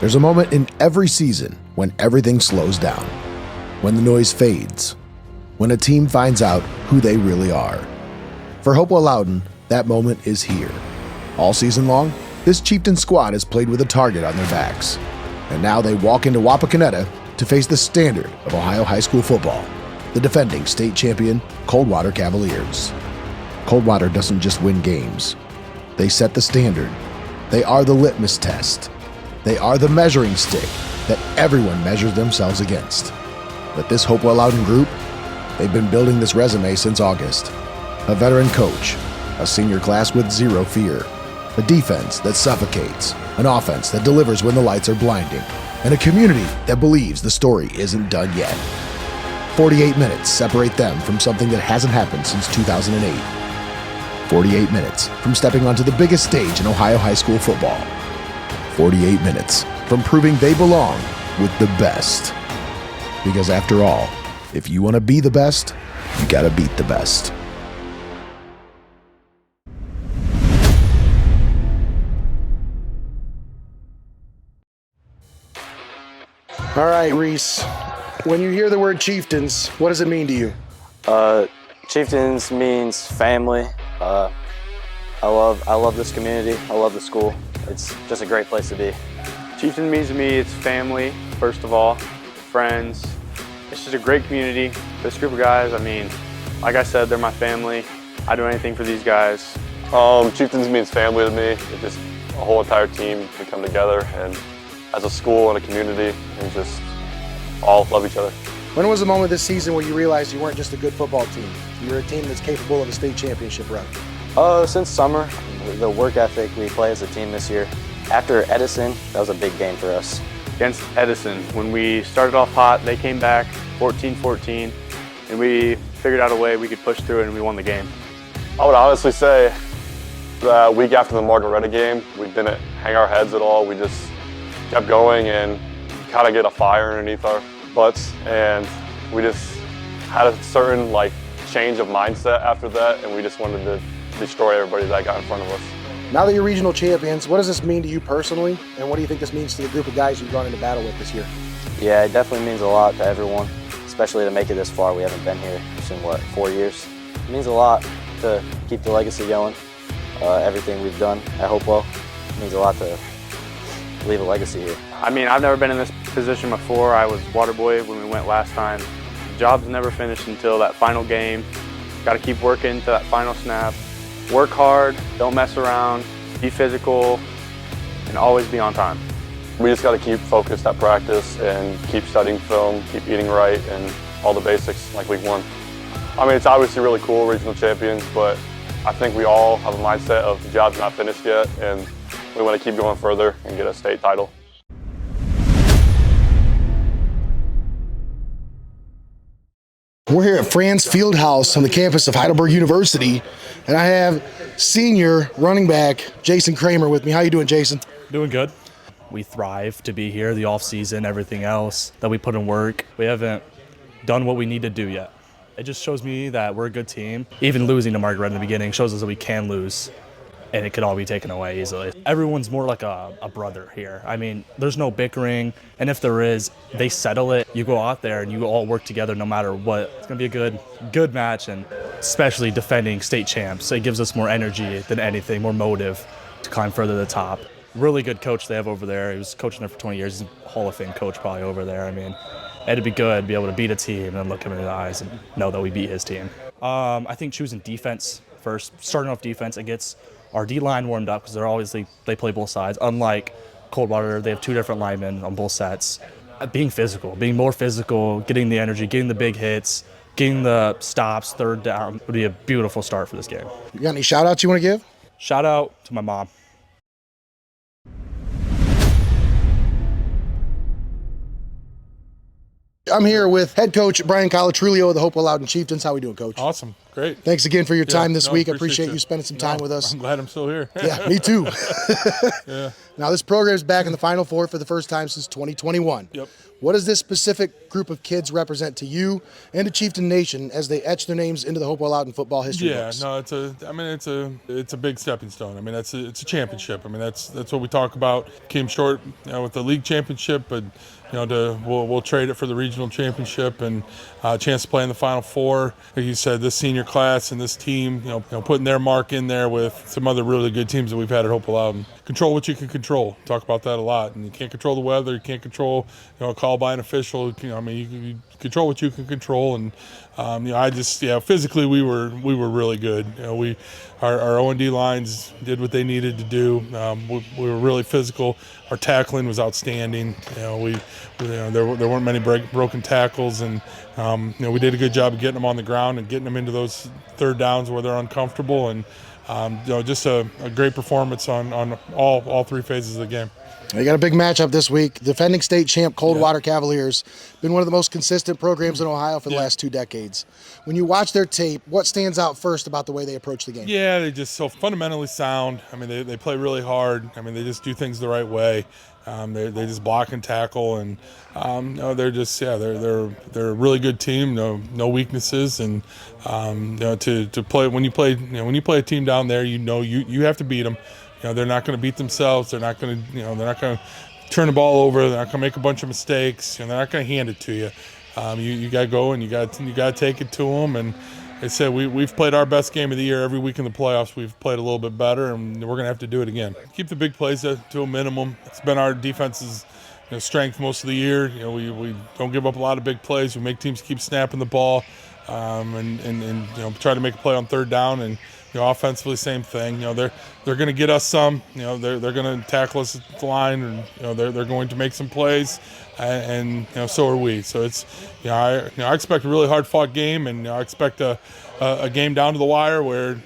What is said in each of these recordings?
There's a moment in every season when everything slows down, when the noise fades, when a team finds out who they really are. For Hopewell-Loudon, that moment is here. All season long, this Chieftain squad has played with a target on their backs. And now they walk into Wapakoneta to face the standard of Ohio high school football, the defending state champion Coldwater Cavaliers. Coldwater doesn't just win games. They set the standard. They are the litmus test. They are the measuring stick that everyone measures themselves against. But this Hopewell-Loudon group, they've been building this resume since August. A veteran coach, a senior class with zero fear, a defense that suffocates, an offense that delivers when the lights are blinding, and a community that believes the story isn't done yet. 48 minutes separate them from something that hasn't happened since 2008. 48 minutes from stepping onto the biggest stage in Ohio high school football. 48 minutes from proving they belong with the best. Because after all, if you want to be the best, you gotta beat the best. All right, Reese, when you hear the word Chieftains, what does it mean to you? Chieftains means family. I love this community. I love the school. It's just a great place to be. Chieftain means to me it's family, first of all, friends. It's just a great community. This group of guys, I mean, like I said, they're my family. I'd do anything for these guys. Chieftains means family to me. It's just a whole entire team. We come together and as a school and a community and just all love each other. When was the moment this season where you realized you weren't just a good football team? You were a team that's capable of a state championship run. Since summer, the work ethic we play as a team this year. After Edison, that was a big game for us. Against Edison, when we started off hot, they came back 14-14, and we figured out a way we could push through it and we won the game. I would honestly say the week after the Margaretta game, we didn't hang our heads at all. We just kept going and kind of get a fire underneath our butts, and we just had a certain change of mindset after that, and we just wanted to destroy everybody that got in front of us. Now that you're regional champions, what does this mean to you personally, and what do you think this means to the group of guys you've gone into battle with this year? Yeah, it definitely means a lot to everyone, especially to make it this far. We haven't been here in 4 years. It means a lot to keep the legacy going. Everything we've done at Hopewell means a lot to leave a legacy here. I mean, I've never been in this position before. I was water boy when we went last time. The job's never finished until that final game. Got to keep working to that final snap. Work hard, don't mess around, be physical, and always be on time. We just got to keep focused at practice and keep studying film, keep eating right, and all the basics like week one. I mean, it's obviously really cool, regional champions, but I think we all have a mindset of the job's not finished yet, and we want to keep going further and get a state title. We're here at Franz Fieldhouse on the campus of Heidelberg University, and I have senior running back Jason Kramer with me. How you doing, Jason? Doing good. We thrive to be here, the off season, everything else that we put in work. We haven't done what we need to do yet. It just shows me that we're a good team. Even losing to Margaret in the beginning shows us that we can lose, and it could all be taken away easily. Everyone's more like a brother here. I mean, there's no bickering, and if there is, they settle it. You go out there and you all work together no matter what. It's gonna be a good match, and especially defending state champs. It gives us more energy than anything, more motive to climb further to the top. Really good coach they have over there. He was coaching there for 20 years. He's a Hall of Fame coach probably over there. I mean, it'd be good to be able to beat a team and then look him in the eyes and know that we beat his team. I think choosing defense first, starting off defense, it gets our D-line warmed up because they play both sides. Unlike Coldwater, they have two different linemen on both sets. Being physical, being more physical, getting the energy, getting the big hits, getting the stops, third down would be a beautiful start for this game. You got any shout-outs you want to give? Shout out to my mom. I'm here with head coach Brian Colatruglio of the Hopewell-Loudon Chieftains. How we doing, Coach? Awesome. great. Thanks again for your time this week. I appreciate appreciate you spending some time with us. I'm glad I'm still here. Yeah, me too. Yeah. Now, this program is back in the Final Four for the first time since 2021. Yep. What does this specific group of kids represent to you and to Chieftain Nation as they etch their names into the Hopewell-Loudon football history books? No, it's a big stepping stone. I mean, it's a championship. I mean, that's what we talk about. Came short, with the league championship, but we'll trade it for the regional championship and a chance to play in the Final Four. Like you said, this senior class and this team, putting their mark in there with some other really good teams that we've had at Hopewell-Loudon. Control what you can control. Talk about that a lot. And you can't control the weather. You can't control, a call by an official. You control what you can control. And physically we were really good. Our O&D lines did what they needed to do. We were really physical. Our tackling was outstanding. There weren't many broken tackles, and we did a good job of getting them on the ground and getting them into those third downs where they're uncomfortable. And just a great performance on all three phases of the game. You got a big matchup this week. Defending state champ Coldwater Cavaliers, been one of the most consistent programs in Ohio for the last 2 decades. When you watch their tape, what stands out first about the way they approach the game? Yeah, they're just so fundamentally sound. I mean, they play really hard. I mean, they just do things the right way. They just block and tackle, and they're just they're a really good team. No weaknesses, and to play when you play a team down there, you have to beat them. They're not going to beat themselves. They're not going to turn the ball over. They're not going to make a bunch of mistakes, and they're not going to hand it to you. You got to go and you got to take it to them. And I said we've played our best game of the year every week in the playoffs. We've played a little bit better, and we're going to have to do it again. Keep the big plays to a minimum. It's been our defense's strength most of the year. We don't give up a lot of big plays. We make teams keep snapping the ball, and try to make a play on third down. And offensively, same thing. They're going to get us some. They're going to tackle us at the line, and they're going to make some plays, and so are we. So it's I expect a really hard fought game, and I expect a game down to the wire where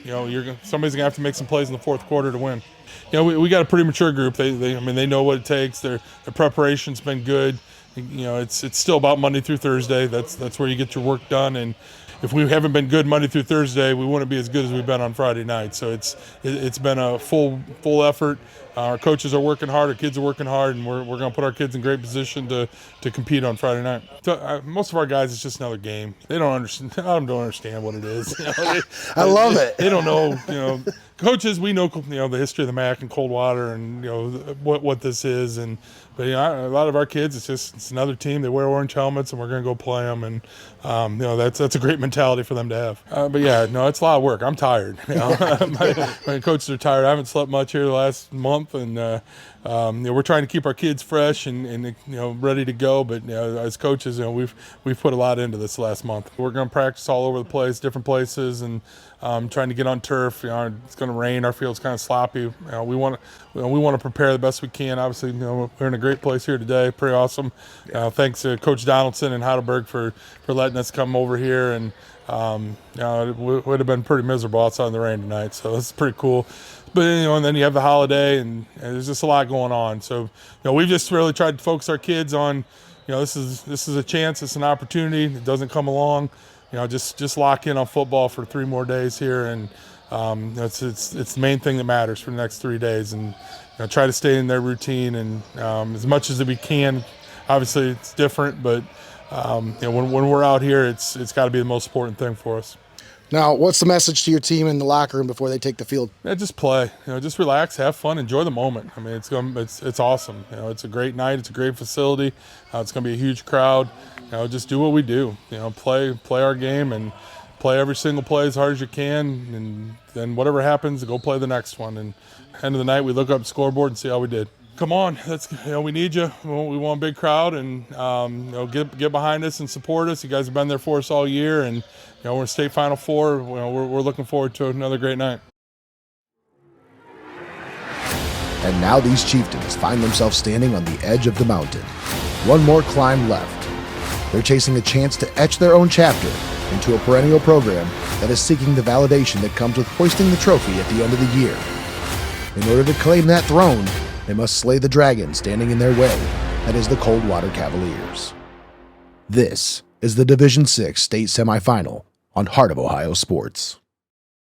somebody's going to have to make some plays in the fourth quarter to win. We got a pretty mature group. They know what it takes. Their preparation's been good. It's still about Monday through Thursday. That's where you get your work done. And if we haven't been good Monday through Thursday, we wouldn't be as good as we've been on Friday night. So it's been a full effort. Our coaches are working hard. Our kids are working hard, and we're going to put our kids in great position to compete on Friday night. So, most of our guys, it's just another game. They don't understand. I don't understand what it is. I love it. They don't know. Coaches, we know the history of the MAC and Coldwater, and what this is, but a lot of our kids, it's another team. They wear orange helmets, and we're going to go play them, and that's a great mentality for them to have. It's a lot of work. I'm tired. My coaches are tired. I haven't slept much here the last month, and we're trying to keep our kids fresh and ready to go. But as coaches, we've put a lot into this last month. We're going to practice all over the place, different places, and trying to get on turf. It's going to rain. Our field's kind of sloppy. We want to prepare the best we can. Obviously, we're in a great place here today. Pretty awesome. Thanks to Coach Donaldson and Heidelberg for letting us come over here. And it would have been pretty miserable outside in the rain tonight. So it's pretty cool. But and then you have the holiday, and there's just a lot going on. So we've just really tried to focus our kids on this is a chance. It's an opportunity. It doesn't come along. Just lock in on football for 3 more days here, and it's the main thing that matters for the next 3 days, and try to stay in their routine and as much as we can. Obviously, it's different, but when we're out here, it's got to be the most important thing for us. Now, what's the message to your team in the locker room before they take the field? Just play. Just relax, have fun, enjoy the moment. I mean, it's awesome. It's a great night. It's a great facility. It's going to be a huge crowd. Just do what we do. Play our game and play every single play as hard as you can, and then whatever happens, go play the next one. And end of the night, we look up at the scoreboard and see how we did. Come on, we need you. We want a big crowd, and get behind us and support us. You guys have been there for us all year, and we're state Final Four. We're looking forward to another great night. And now these Chieftains find themselves standing on the edge of the mountain. One more climb left. They're chasing a chance to etch their own chapter into a perennial program that is seeking the validation that comes with hoisting the trophy at the end of the year. In order to claim that throne, they must slay the dragon standing in their way, that is the Coldwater Cavaliers. This is the Division VI state semifinal on Heart of Ohio Sports.